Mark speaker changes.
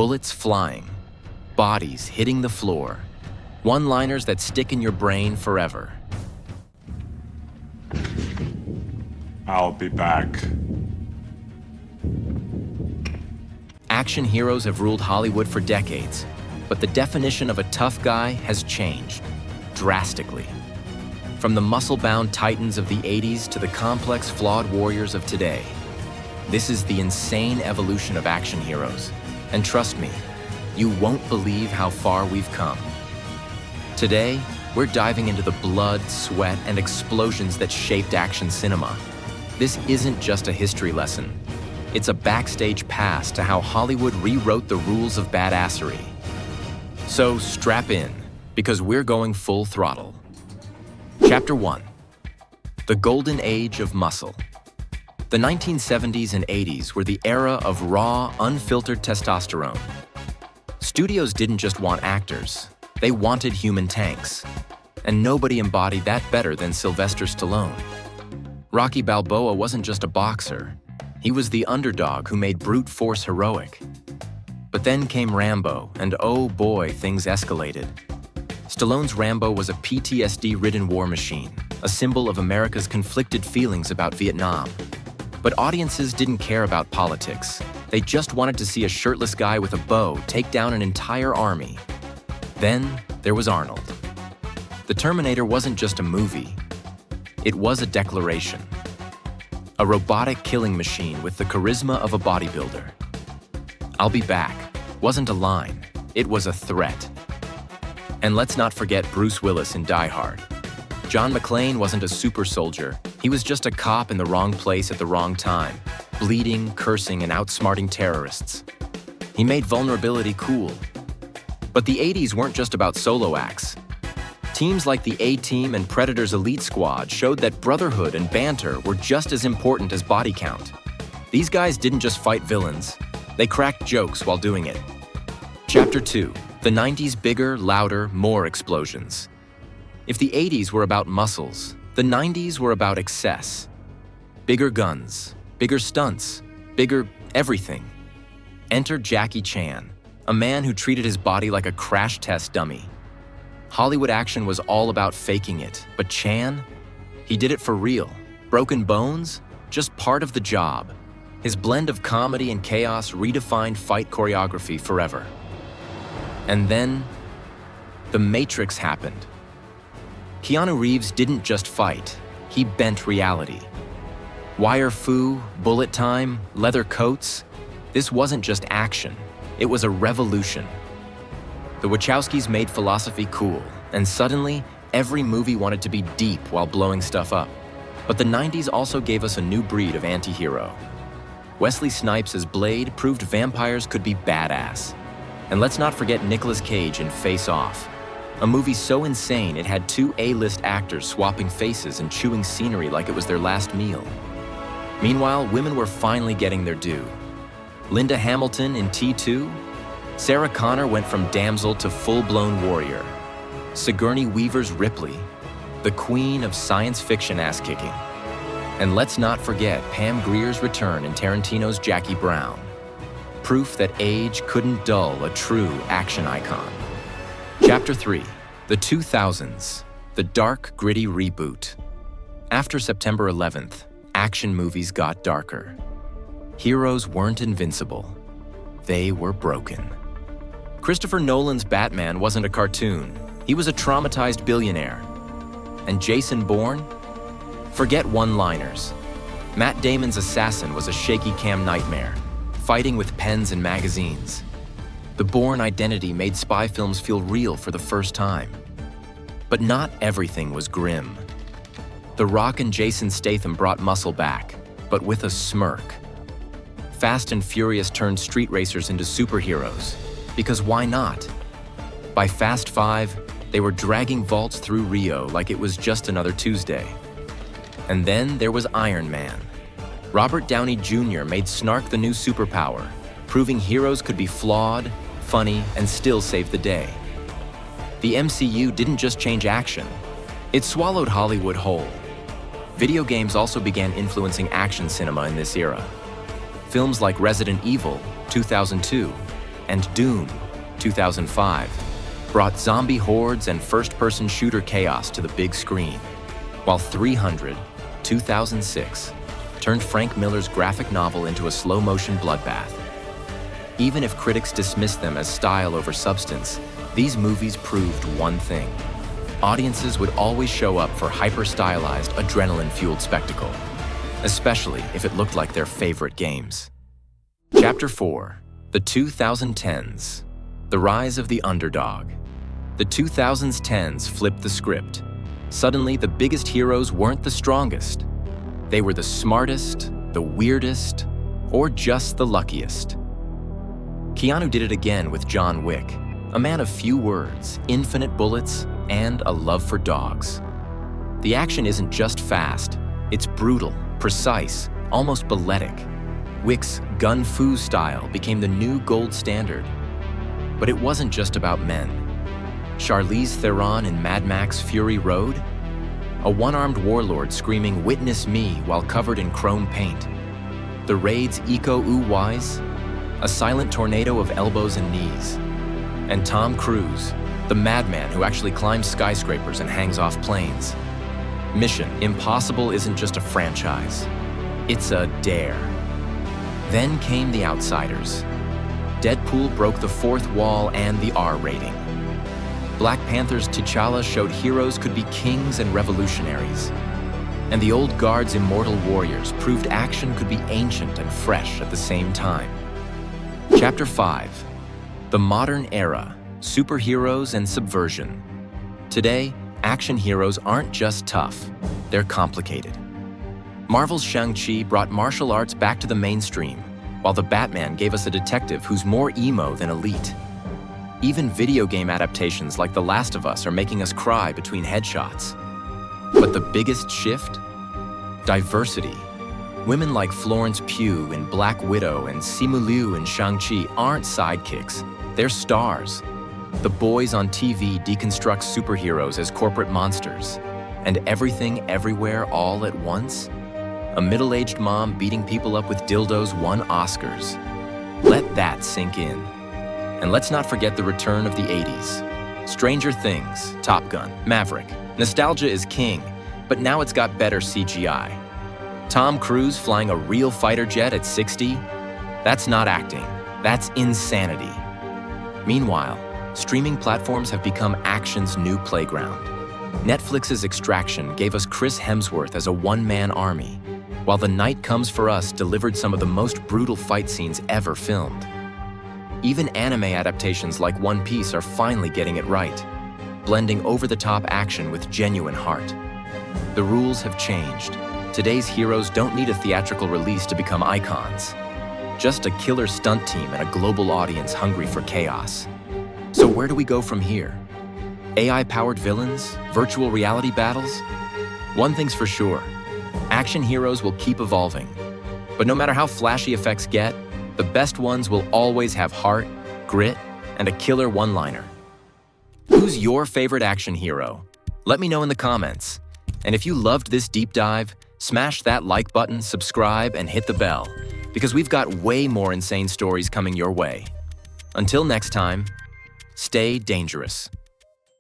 Speaker 1: Bullets flying, bodies hitting the floor, one-liners that stick in your brain forever.
Speaker 2: I'll be back.
Speaker 1: Action heroes have ruled Hollywood for decades, but the definition of a tough guy has changed drastically. From the muscle-bound titans of the 80s to the complex, flawed warriors of today, this is the insane evolution of action heroes. And trust me, you won't believe how far we've come. Today, we're diving into the blood, sweat, and explosions that shaped action cinema. This isn't just a history lesson. It's a backstage pass to how Hollywood rewrote the rules of badassery. So strap in, because we're going full throttle. Chapter 1. The Golden Age of Muscle. The 1970s and 80s were the era of raw, unfiltered testosterone. Studios didn't just want actors, they wanted human tanks. And nobody embodied that better than Sylvester Stallone. Rocky Balboa wasn't just a boxer. He was the underdog who made brute force heroic. But then came Rambo, and oh boy, things escalated. Stallone's Rambo was a PTSD-ridden war machine, a symbol of America's conflicted feelings about Vietnam. But audiences didn't care about politics. They just wanted to see a shirtless guy with a bow take down an entire army. Then there was Arnold. The Terminator wasn't just a movie. It was a declaration. A robotic killing machine with the charisma of a bodybuilder. "I'll be back" wasn't a line, it was a threat. And let's not forget Bruce Willis in Die Hard. John McClane wasn't a super soldier, he was just a cop in the wrong place at the wrong time, bleeding, cursing, and outsmarting terrorists. He made vulnerability cool. But the 80s weren't just about solo acts. Teams like the A-Team and Predator's Elite Squad showed that brotherhood and banter were just as important as body count. These guys didn't just fight villains, they cracked jokes while doing it. Chapter 2. The 90s bigger, louder, more explosions. If the 80s were about muscles, the 90s were about excess. Bigger guns, bigger stunts, bigger everything. Enter Jackie Chan, a man who treated his body like a crash test dummy. Hollywood action was all about faking it, but Chan? He did it for real. Broken bones? Just part of the job. His blend of comedy and chaos redefined fight choreography forever. And then, The Matrix happened. Keanu Reeves didn't just fight, he bent reality. Wire fu, bullet time, leather coats. This wasn't just action, it was a revolution. The Wachowskis made philosophy cool, and suddenly, every movie wanted to be deep while blowing stuff up. But the 90s also gave us a new breed of anti-hero. Wesley Snipes as Blade proved vampires could be badass. And let's not forget Nicolas Cage in Face Off, a movie so insane it had two A-list actors swapping faces and chewing scenery like it was their last meal. Meanwhile, women were finally getting their due. Linda Hamilton in T2, Sarah Connor went from damsel to full-blown warrior. Sigourney Weaver's Ripley, the queen of science fiction ass-kicking. And let's not forget Pam Grier's return in Tarantino's Jackie Brown. Proof that age couldn't dull a true action icon. Chapter 3. The 2000s. The dark, gritty reboot. After September 11th, action movies got darker. Heroes weren't invincible. They were broken. Christopher Nolan's Batman wasn't a cartoon. He was a traumatized billionaire. And Jason Bourne? Forget one-liners. Matt Damon's assassin was a shaky cam nightmare, fighting with pens and magazines. The Bourne identity made spy films feel real for the first time. But not everything was grim. The Rock and Jason Statham brought muscle back, but with a smirk. Fast and Furious turned street racers into superheroes. Because why not? By Fast 5, they were dragging vaults through Rio like it was just another Tuesday. And then there was Iron Man. Robert Downey Jr. made snark the new superpower, proving heroes could be flawed, funny, and still save the day. The MCU didn't just change action, it swallowed Hollywood whole. Video games also began influencing action cinema in this era. Films like Resident Evil, 2002, and Doom, 2005, brought zombie hordes and first-person shooter chaos to the big screen, while 300, 2006, turned Frank Miller's graphic novel into a slow-motion bloodbath. Even if critics dismissed them as style over substance, these movies proved one thing. Audiences would always show up for hyper-stylized, adrenaline-fueled spectacle, especially if it looked like their favorite games. Chapter 4. The 2010s. The Rise of the Underdog. The 2010s flipped the script. Suddenly, the biggest heroes weren't the strongest. They were the smartest, the weirdest, or just the luckiest. Keanu did it again with John Wick, a man of few words, infinite bullets, and a love for dogs. The action isn't just fast, it's brutal, precise, almost balletic. Wick's gun fu style became the new gold standard. But it wasn't just about men. Charlize Theron in Mad Max Fury Road? A one-armed warlord screaming "Witness me" while covered in chrome paint. The Raid's Iko Uwais? A silent tornado of elbows and knees. And Tom Cruise, the madman who actually climbs skyscrapers and hangs off planes. Mission Impossible isn't just a franchise. It's a dare. Then came The Outsiders. Deadpool broke the fourth wall and the R rating. Black Panther's T'Challa showed heroes could be kings and revolutionaries. And the Old Guard's Immortal Warriors proved action could be ancient and fresh at the same time. Chapter 5. The Modern Era, Superheroes and Subversion. Today, action heroes aren't just tough, they're complicated. Marvel's Shang-Chi brought martial arts back to the mainstream, while the Batman gave us a detective who's more emo than elite. Even video game adaptations like The Last of Us are making us cry between headshots. But the biggest shift? Diversity. Women like Florence Pugh in Black Widow and Simu Liu in Shang-Chi aren't sidekicks, they're stars. The Boys on TV deconstructs superheroes as corporate monsters. And Everything Everywhere All at Once? A middle-aged mom beating people up with dildos won Oscars. Let that sink in. And let's not forget the return of the 80s. Stranger Things, Top Gun, Maverick. Nostalgia is king, but now it's got better CGI. Tom Cruise flying a real fighter jet at 60? That's not acting, that's insanity. Meanwhile, streaming platforms have become action's new playground. Netflix's Extraction gave us Chris Hemsworth as a one-man army, while The Night Comes for Us delivered some of the most brutal fight scenes ever filmed. Even anime adaptations like One Piece are finally getting it right, blending over-the-top action with genuine heart. The rules have changed. Today's heroes don't need a theatrical release to become icons. Just a killer stunt team and a global audience hungry for chaos. So where do we go from here? AI-powered villains? Virtual reality battles? One thing's for sure, action heroes will keep evolving. But no matter how flashy effects get, the best ones will always have heart, grit, and a killer one-liner. Who's your favorite action hero? Let me know in the comments. And if you loved this deep dive, smash that like button, subscribe, and hit the bell, because we've got way more insane stories coming your way. Until next time, stay dangerous.